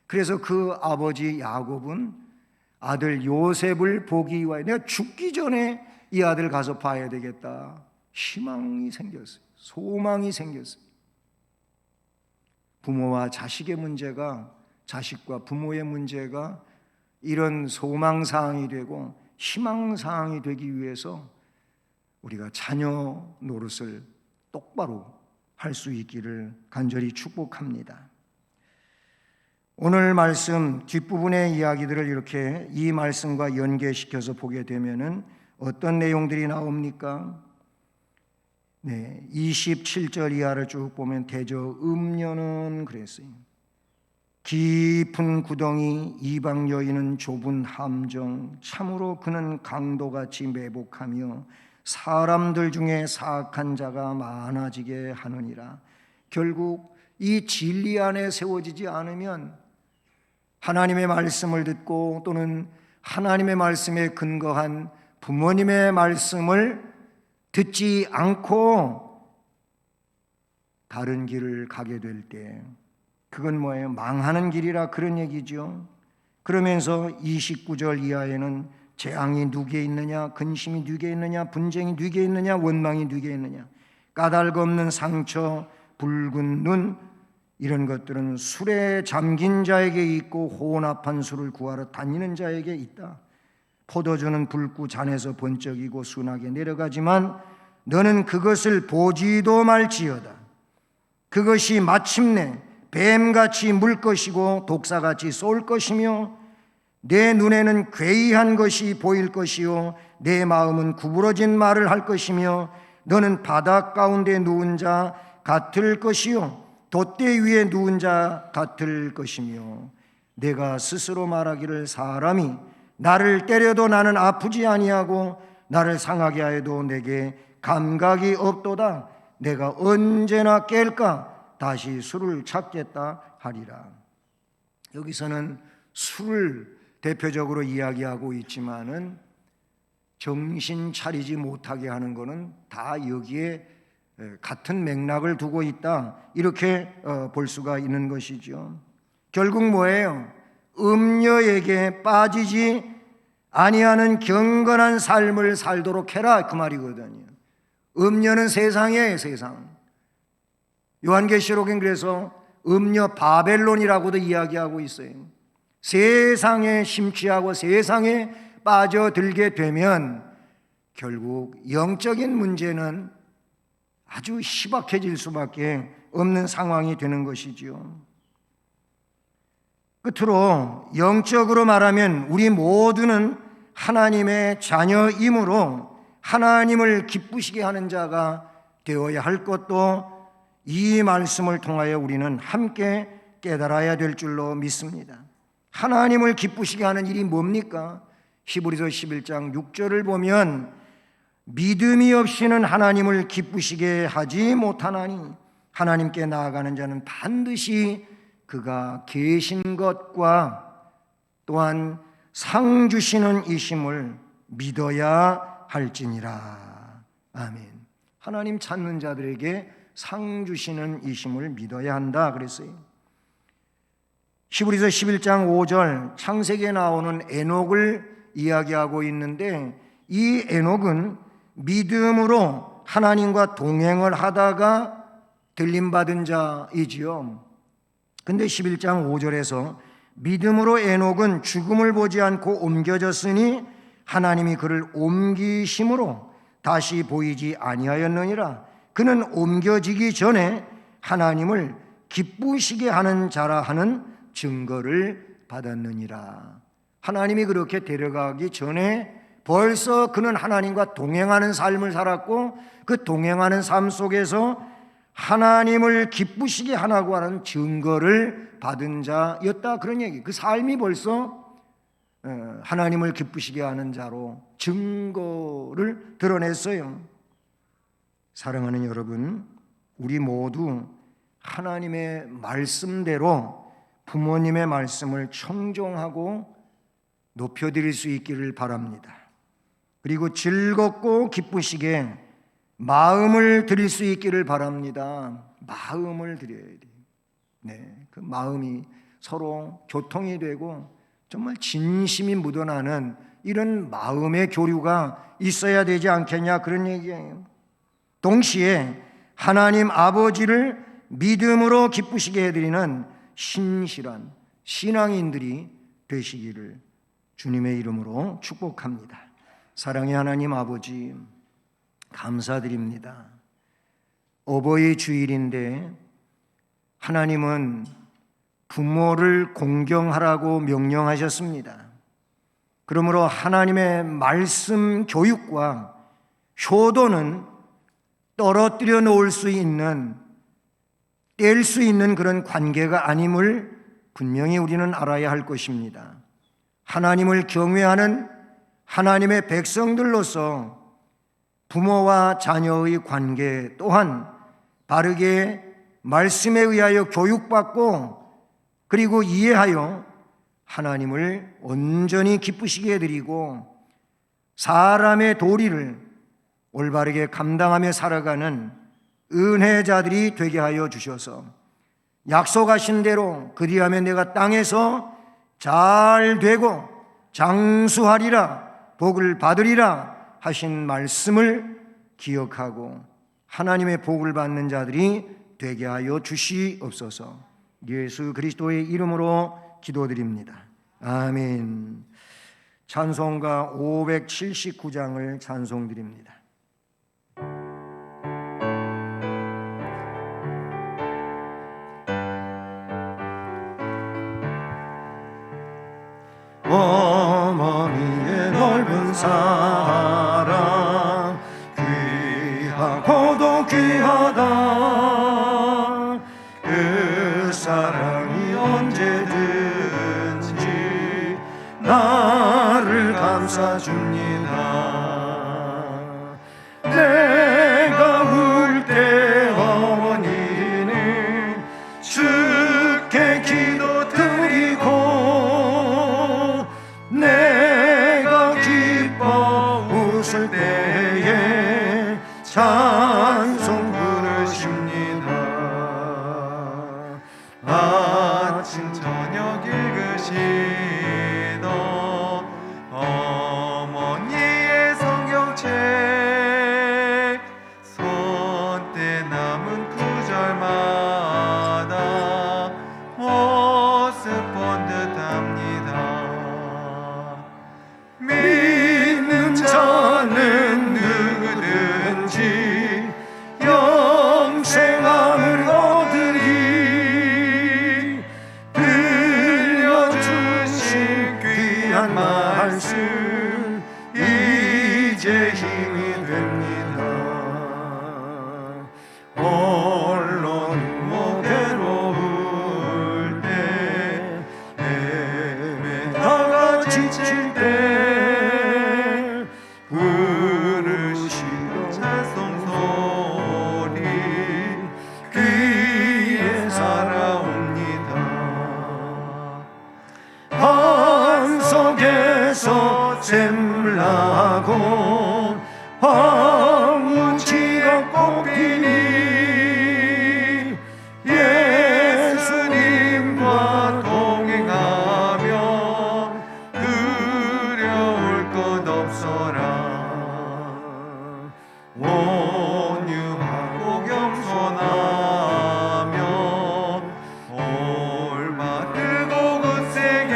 그래서 그 아버지 야곱은 아들 요셉을 보기 위하여 내가 죽기 전에 이 아들 가서 봐야 되겠다. 희망이 생겼어요. 소망이 생겼어요. 부모와 자식의 문제가, 자식과 부모의 문제가 이런 소망사항이 되고 희망사항이 되기 위해서 우리가 자녀 노릇을 똑바로 할 수 있기를 간절히 축복합니다. 오늘 말씀 뒷부분의 이야기들을 이렇게 이 말씀과 연계시켜서 보게 되면은 어떤 내용들이 나옵니까? 27절 이하를 쭉 보면 대저 음녀는 그랬어요. 깊은 구덩이, 이방 여인은 좁은 함정, 참으로 그는 강도같이 매복하며 사람들 중에 사악한 자가 많아지게 하느니라. 결국 이 진리 안에 세워지지 않으면 하나님의 말씀을 듣고 또는 하나님의 말씀에 근거한 부모님의 말씀을 듣지 않고 다른 길을 가게 될 때 그건 뭐예요? 망하는 길이라 그런 얘기죠. 그러면서 29절 이하에는 재앙이 누구에 있느냐, 근심이 누구에 있느냐, 분쟁이 누구에 있느냐, 원망이 누구에 있느냐, 까닭 없는 상처, 붉은 눈, 이런 것들은 술에 잠긴 자에게 있고 혼합한 술을 구하러 다니는 자에게 있다. 포도주는 붉고 잔에서 번쩍이고 순하게 내려가지만 너는 그것을 보지도 말지어다. 그것이 마침내 뱀같이 물 것이고 독사같이 쏠 것이며 내 눈에는 괴이한 것이 보일 것이요 내 마음은 구부러진 말을 할 것이며 너는 바닥 가운데 누운 자 같을 것이요 돛대 위에 누운 자 같을 것이며 내가 스스로 말하기를 사람이 나를 때려도 나는 아프지 아니하고 나를 상하게 하여도 내게 감각이 없도다. 내가 언제나 깰까 다시 술을 찾겠다 하리라. 여기서는 술을 대표적으로 이야기하고 있지만은 정신 차리지 못하게 하는 것은 다 여기에 같은 맥락을 두고 있다. 이렇게 볼 수가 있는 것이죠. 결국 뭐예요? 음녀에게 빠지지 아니하는 경건한 삶을 살도록 해라 그 말이거든요. 음녀는 세상이에요, 세상. 요한계시록엔 그래서 음녀 바벨론이라고도 이야기하고 있어요. 세상에 심취하고 세상에 빠져들게 되면 결국 영적인 문제는 아주 희박해질 수밖에 없는 상황이 되는 것이지요. 끝으로 영적으로 말하면 우리 모두는 하나님의 자녀이므로 하나님을 기쁘시게 하는 자가 되어야 할 것도 이 말씀을 통하여 우리는 함께 깨달아야 될 줄로 믿습니다. 하나님을 기쁘시게 하는 일이 뭡니까? 히브리서 11장 6절을 보면 믿음이 없이는 하나님을 기쁘시게 하지 못하나니 하나님께 나아가는 자는 반드시 그가 계신 것과 또한 상 주시는 이심을 믿어야 할지니라. 아멘. 하나님 찾는 자들에게 상 주시는 이심을 믿어야 한다 그랬어요. 히브리서 11장 5절 창세기에 나오는 에녹을 이야기하고 있는데 이 에녹은 믿음으로 하나님과 동행을 하다가 들림받은 자이지요. 근데 11장 5절에서 믿음으로 에녹은 죽음을 보지 않고 옮겨졌으니 하나님이 그를 옮기심으로 다시 보이지 아니하였느니라. 그는 옮겨지기 전에 하나님을 기쁘시게 하는 자라 하는 증거를 받았느니라. 하나님이 그렇게 데려가기 전에 벌써 그는 하나님과 동행하는 삶을 살았고 그 동행하는 삶 속에서 하나님을 기쁘시게 하라고 하는 증거를 받은 자였다 그런 얘기. 그 삶이 벌써 하나님을 기쁘시게 하는 자로 증거를 드러냈어요. 사랑하는 여러분, 우리 모두 하나님의 말씀대로 부모님의 말씀을 청종하고 높여드릴 수 있기를 바랍니다. 그리고 즐겁고 기쁘시게 마음을 드릴 수 있기를 바랍니다. 마음을 드려야 돼요. 네, 그 마음이 서로 교통이 되고 정말 진심이 묻어나는 이런 마음의 교류가 있어야 되지 않겠냐, 그런 얘기예요. 동시에 하나님 아버지를 믿음으로 기쁘시게 해드리는 신실한 신앙인들이 되시기를 주님의 이름으로 축복합니다. 사랑의 하나님 아버지, 감사드립니다. 어버이 주일인데 하나님은 부모를 공경하라고 명령하셨습니다. 그러므로 하나님의 말씀 교육과 효도는 떨어뜨려 놓을 수 있는, 뗄 수 있는 그런 관계가 아님을 분명히 우리는 알아야 할 것입니다. 하나님을 경외하는 하나님의 백성들로서 부모와 자녀의 관계 또한 바르게 말씀에 의하여 교육받고 그리고 이해하여 하나님을 온전히 기쁘시게 해드리고 사람의 도리를 올바르게 감당하며 살아가는 은혜자들이 되게 하여 주셔서 약속하신 대로 그리하면 내가 땅에서 잘 되고 장수하리라, 복을 받으리라 하신 말씀을 기억하고 하나님의 복을 받는 자들이 되게 하여 주시옵소서. 예수 그리스도의 이름으로 기도드립니다. 아멘. 찬송가 579장을 찬송드립니다. 어머니의 넓은 사랑 귀하고도 귀하다. 그 사랑이 언제든지 나를 감싸줍니다. 내가 울 때 어머니는 주께 기도드리고 내가 기뻐 웃을 때에 찬송 부르십니다. 아침 저녁 읽으시던 어머니의 성경책 손때 남은 구절마다 모습 본 듯합니다. 믿는 자는 누구든지 영생함을 얻으리. 들려주신 귀한 말씀 이제 힘이 됩니다. 홀로 누워 괴로울 때 헤매다가 지칠 때 부르시던 찬송 소리 귀에 살아옵니다. 방 속에서 샘물 나고 황무지가 꽃피니 예수님과 동행하며 두려울 것 없어라. 온유하고 겸손하며 올바르고 굳세게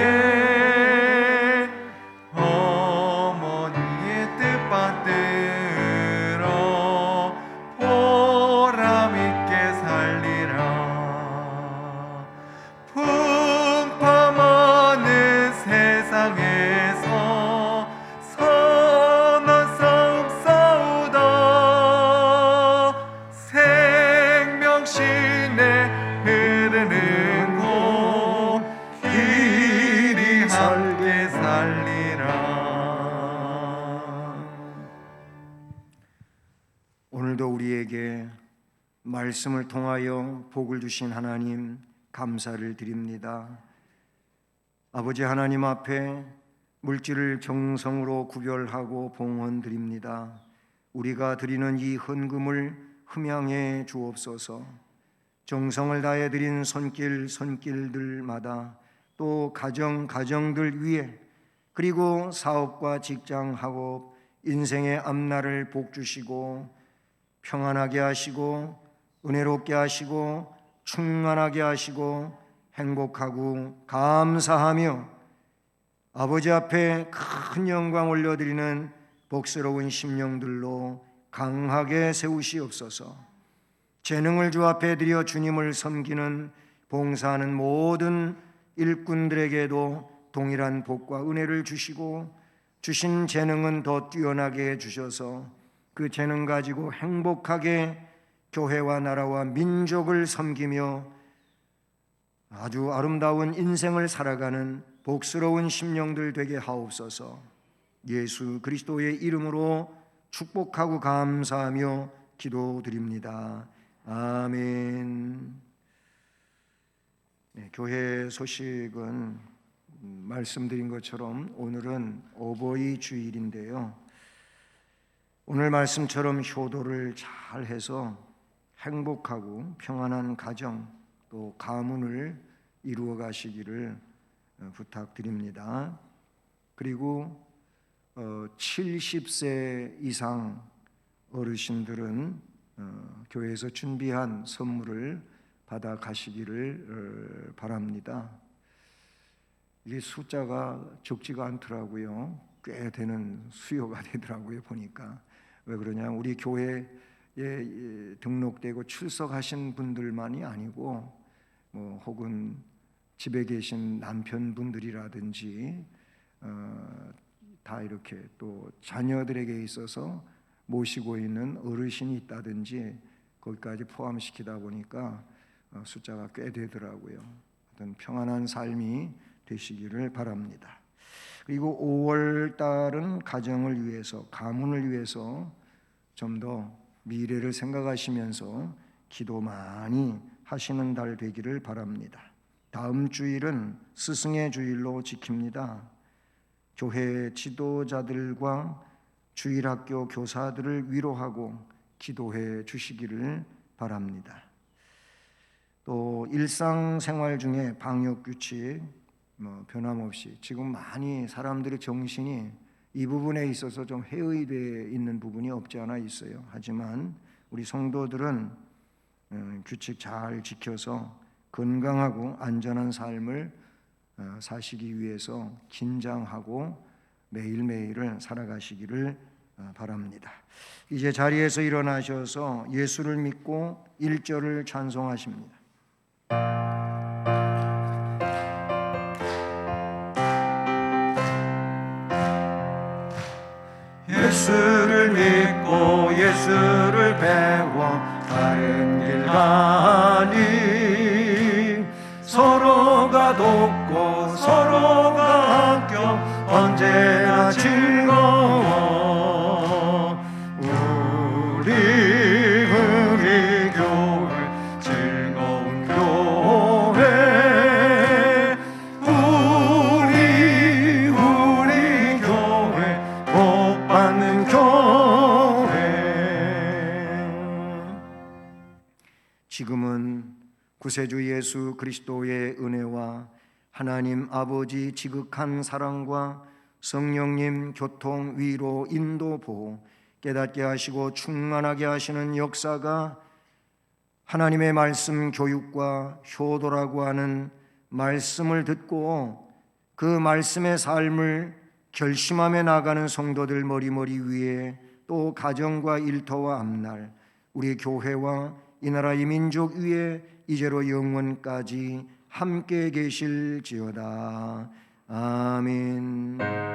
어머니의 뜻 받들어 보람 있게 살리라. 풍파많은 세상에서 선한 싸움 싸우다 생명신에 흐르는 곳 길이 함께 살리라. 오늘도 우리에게 말씀을 통하여 복을 주신 하나님 감사를 드립니다. 아버지 하나님 앞에 물질을 정성으로 구별하고 봉헌드립니다. 우리가 드리는 이 헌금을 흠양해 주옵소서. 정성을 다해 드린 손길들마다 또 가정들 위에 그리고 사업과 직장, 학업, 인생의 앞날을 복 주시고 평안하게 하시고 은혜롭게 하시고 충만하게 하시고 행복하고 감사하며 아버지 앞에 큰 영광 올려드리는 복스러운 심령들로 강하게 세우시옵소서. 재능을 주 앞에 드려 주님을 섬기는 봉사하는 모든 일꾼들에게도 동일한 복과 은혜를 주시고 주신 재능은 더 뛰어나게 해주셔서 그 재능 가지고 행복하게 교회와 나라와 민족을 섬기며 아주 아름다운 인생을 살아가는 복스러운 심령들 되게 하옵소서. 예수 그리스도의 이름으로 축복하고 감사하며 기도드립니다. 아멘. 네, 교회 소식은 말씀드린 것처럼 오늘은 어버이 주일인데요. 오늘 말씀처럼 효도를 잘 해서 행복하고 평안한 가정 또 가문을 이루어 가시기를 부탁드립니다. 그리고 70세 이상 어르신들은 교회에서 준비한 선물을 받아 가시기를 바랍니다. 이게 숫자가 적지가 않더라고요. 꽤 되는 수요가 되더라고요. 보니까 왜 그러냐, 우리 교회에 등록되고 출석하신 분들만이 아니고 혹은 집에 계신 남편분들이라든지 다 이렇게 또 자녀들에게 있어서 모시고 있는 어르신이 있다든지 거기까지 포함시키다 보니까 숫자가 꽤 되더라고요. 어떤 평안한 삶이 되시기를 바랍니다. 그리고 5월 달은 가정을 위해서, 가문을 위해서 좀 더 미래를 생각하시면서 기도 많이 하시는 달 되기를 바랍니다. 다음 주일은 스승의 주일로 지킵니다. 교회 지도자들과 주일학교 교사들을 위로하고 기도해 주시기를 바랍니다. 또 일상생활 중에 방역규칙 변함없이, 지금 많이 사람들의 정신이 이 부분에 있어서 좀 해의되어 있는 부분이 없지 않아 있어요. 하지만 우리 성도들은 규칙 잘 지켜서 건강하고 안전한 삶을 사시기 위해서 긴장하고 매일매일을 살아가시기를 바랍니다. 이제 자리에서 일어나셔서 예수를 믿고 1절을 찬송하십니다. 예수를 믿고 예수를 배워 바른 길 가니 서로가 돕고 서로가 아껴 언제나 즐거워. 우리 교회 즐거운 교회, 우리 교회 복 받는 교회. 지금은 구세주 예수 그리스도의 은혜와 하나님 아버지 지극한 사랑과 성령님 교통, 위로, 인도, 보호, 깨닫게 하시고 충만하게 하시는 역사가 하나님의 말씀 교육과 효도라고 하는 말씀을 듣고 그 말씀의 삶을 결심하며 나가는 성도들 머리머리 위에, 또 가정과 일터와 앞날, 우리 교회와 이 나라 이 민족 위에 이제로 영원까지 함께 계실지어다. 아멘.